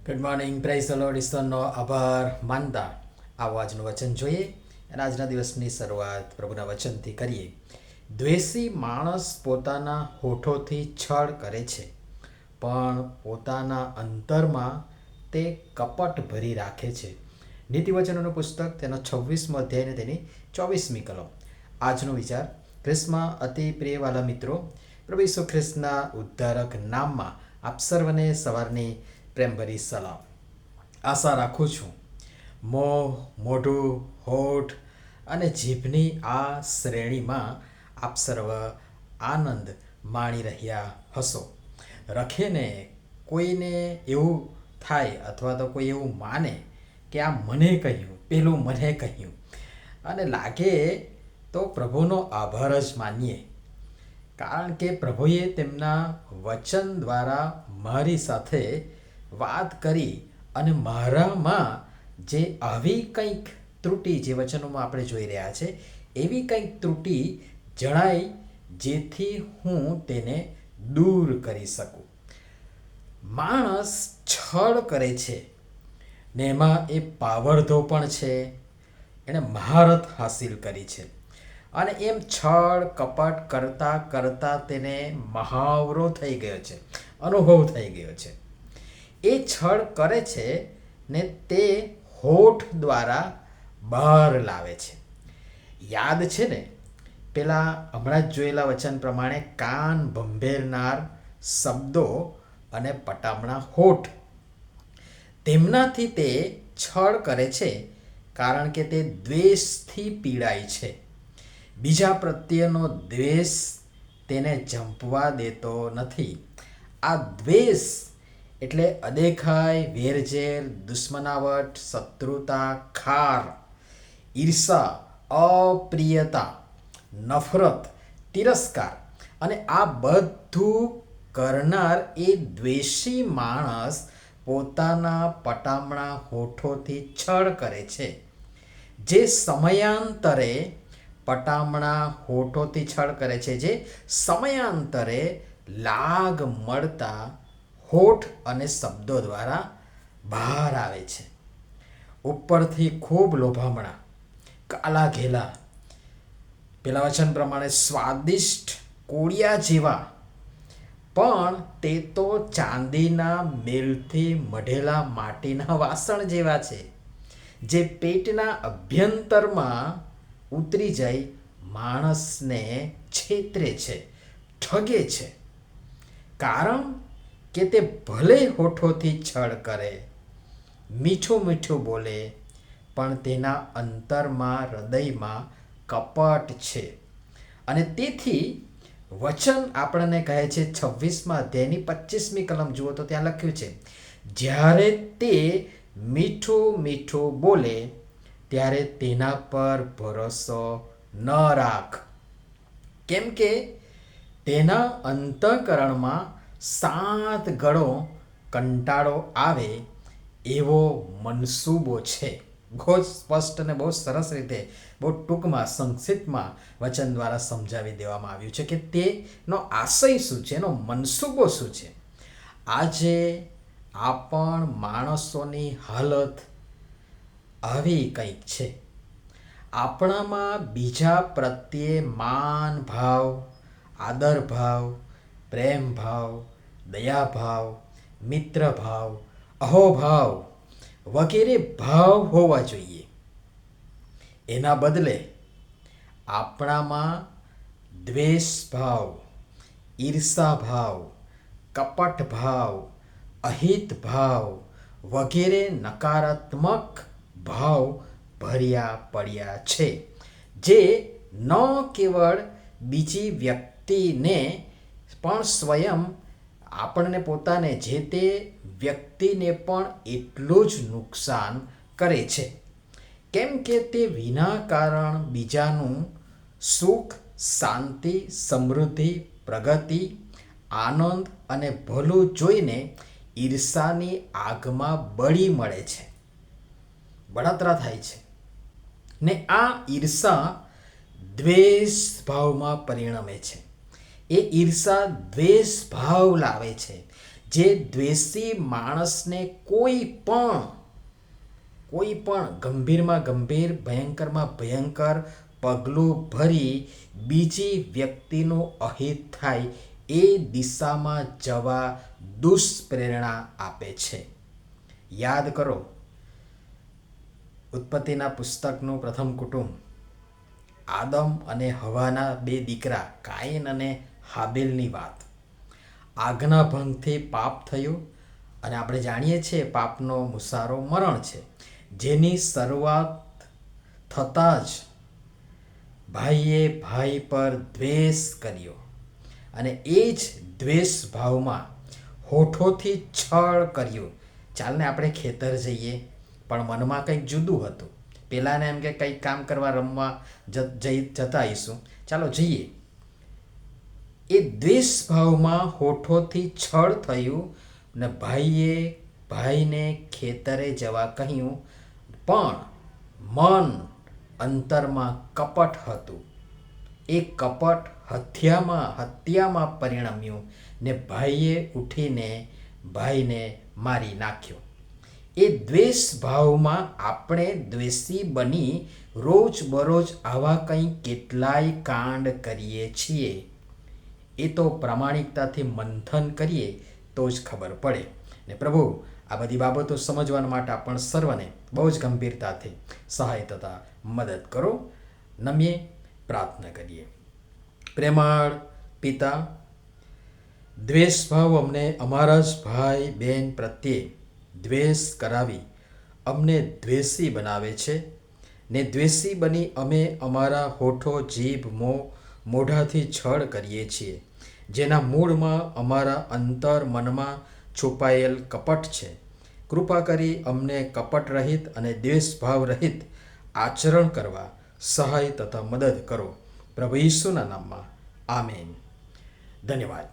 Good morning, praise the lord. ઈશ્વરનો આભાર માનતા આવો આજનું વચન જોઈએ અને આજના દિવસની શરૂઆત પ્રભુના વચનથી કરીએ. દ્વેષી માણસ પોતાના હોઠોથી છળ કરે છે, પણ પોતાના અંતરમાં તે કપટ ભરી રાખે છે. નીતિવચનોનું પુસ્તક તેનો 26મો અધ્યાય અને તેની 24મી કલમ. આજનો વિચાર. ખ્રિસ્તમાં અતિ પ્રિયવાલા મિત્રો, પ્રભુ ઈસુ ખ્રિસ્તના ઉદ્ધારક નામમાં આપ સર્વને સવારની પ્રેમભરી સલામ. આશા રાખું છું મોં, મોઢું, હોઠ અને જીભની આ શ્રેણીમાં આપ સર્વ આનંદ માણી રહ્યા હશો. રખેને કોઈને એવું થાય અથવા તો કોઈ એવું માને કે આ મને કહ્યું, પેલું મને કહ્યું, અને લાગે તો પ્રભુનો આભાર જ માનીએ, કારણ કે પ્રભુએ તેમના વચન દ્વારા મારી સાથે વાત કરી અને મારામાં જે આવી કંઈક ત્રુટિ, જે વચનોમાં આપણે જોઈ રહ્યા છે, એવી કંઈક ત્રુટિ જણાઈ જેથી હું તેને દૂર કરી શકું. માણસ છળ કરે છે ને એમાં એ પાવરધો પણ છે, એણે મહારત હાસિલ કરી છે અને એમ છળ કપટ કરતાં કરતાં તેને મહાવરો થઈ ગયો છે, અનુભવ થઈ ગયો છે. એ છળ કરે છે ને તે હોઠ દ્વારા બહાર લાવે છે. યાદ છે ને પેલા હમણાં જ જોયેલા વચન પ્રમાણે કાન ભંભેરનાર શબ્દો અને પટામણા હોઠ, તેમનાથી તે છળ કરે છે કારણ કે તે દ્વેષથી પીડાય છે. બીજા પ્રત્યેનો દ્વેષ તેને જંપવા દેતો નથી. આ દ્વેષ એટલે અદેખાઈ, વેરઝેર, દુશ્મનાવટ, શત્રુતા, ખાર, ઈર્ષા, અપ્રિયતા, નફરત, તિરસ્કાર, અને આ બધું કરનાર એ દ્વેષી માણસ પોતાના પટામણા હોઠોથી છળ કરે છે. જે સમયાંતરે પટામણા હોઠોથી છળ કરે છે, જે સમયાંતરે લાગ મળતા હોઠ અને શબ્દો દ્વારા બહાર આવે છે. ઉપરથી ખૂબ લોભામણા, કાલા ઘેલા, પેલા વચન પ્રમાણે સ્વાદિષ્ટ કોળિયા જેવા, પણ તે તો ચાંદીના મેલથી મઢેલા માટીના વાસણ જેવા છે, જે પેટના અભ્યંતરમાં ઉતરી જઈ માણસને છેતરે છે, ઠગે છે. કારણ કે તે ભલે હોઠોથી છળ કરે, મીઠું મીઠું બોલે, પણ તેના અંતરમાં, હૃદયમાં કપટ છે. અને તેથી વચન આપણને કહે છે, 26મા અધ્યાયની 25મી કલમ જુઓ તો ત્યાં લખ્યું છે, જ્યારે તે મીઠું મીઠું બોલે ત્યારે તેના પર ભરોસો ન રાખ, કેમ કે તેના અંતઃકરણમાં 7 ગણો કંટાળો આવે એવો મનસૂબો છે. બહુ સ્પષ્ટ અને બહુ સરસ રીતે, બહુ ટૂંકમાં, સંક્ષિપ્તમાં વચન દ્વારા સમજાવી દેવામાં આવ્યું છે કે તેનો આશય શું છે, એનો મનસૂબો શું છે. આજે આ પણ માણસોની હાલત આવી કંઈક છે. આપણામાં બીજા પ્રત્યે માન ભાવ, આદર ભાવ, પ્રેમ ભાવ, દયાભાવ, મિત્ર ભાવ, અહોભાવ વગેરે ભાવ હોવા જોઈએ. એના બદલે આપણામાં દ્વેષ ભાવ, ઈર્ષા ભાવ, કપટ ભાવ, અહિત ભાવ વગેરે નકારાત્મક ભાવ ભર્યા પડ્યા છે, જે ન કેવળ બીજી વ્યક્તિને પણ સ્વયં આપણને પોતાને, જે તે વ્યક્તિને પણ એટલું જ નુકસાન કરે છે. કેમ કે તે વિના કારણ બીજાનું સુખ, શાંતિ, સમૃદ્ધિ, પ્રગતિ, આનંદ અને ભલું જોઈને ઈર્ષાની આગમાં બળી મળે છે, બળતરા થાય છે. ને આ ઈર્ષા દ્વેષ ભાવમાં પરિણમે છે. એ ઈર્ષા દ્વેષ ભાવ લાવે છે, જે દ્વેષી માણસને કોઈ પણ ગંભીરમાં ગંભીર, ભયંકરમાં ભયંકર પગલું ભરી બીજી વ્યક્તિનું અહિત થાય એ દિશામાં જવા દુષ્પ્રેરણા આપે છે. યાદ કરો ઉત્પત્તિના પુસ્તકનું પ્રથમ કુટુંબ, આદમ અને હવાના 2 દીકરા કાઈન અને હાબેલની વાત. આજ્ઞા ભંગથી પાપ થયું અને આપણે જાણીએ છીએ પાપનો મુસારો મરણ છે, જેની શરૂઆત થતાં જ ભાઈએ ભાઈ પર દ્વેષ કર્યો અને એ જ દ્વેષ ભાવમાં હોઠોથી છળ કર્યું. ચાલને આપણે ખેતર જઈએ, પણ મનમાં કંઈક જુદું હતું. પેલાને એમ કે કંઈક કામ કરવા રમવા જતા આવીશું, ચાલો જઈએ. એ દ્વેષ ભાવમાં હોઠોથી છળ થયું ને ભાઈને ખેતરે જવા કહ્યું, પણ મન અંતરમાં કપટ હતું. એ કપટ હત્યામાં પરિણમ્યું ને ભાઈએ ઉઠીને ભાઈને મારી નાખ્યો. એ દ્વેષ ભાવમાં આપણે દ્વેષી બની રોજબરોજ આવા કંઈ કેટલાય કાંડ કરીએ છીએ. એ તો પ્રામાણિકતાથી મંથન કરીએ તો જ ખબર પડે. ને પ્રભુ આ બધી બાબતો સમજવા માટે આપણ સર્વને બહુ જ ગંભીરતાથી સહાય તથા મદદ કરો. નમીએ પ્રાર્થના કરીએ. પ્રેમાળ પિતા, દ્વેષ ભાવ અમને અમારા જ ભાઈ બહેન પ્રત્યે દ્વેષ કરાવી અમને દ્વેષી બનાવે છે ને દ્વેષી બની અમે અમારા હોઠો, જીભ, મોઢાથી છળ કરીએ છીએ, જેના મૂળમાં અમારા અંતર મનમાં છુપાયેલ કપટ છે. કૃપા કરી અમને કપટ રહિત અને દ્વેષભાવ રહિત આચરણ કરવા સહાય તથા મદદ કરો. પ્રભુ ઈસુના નામમાં આમેન. ધન્યવાદ.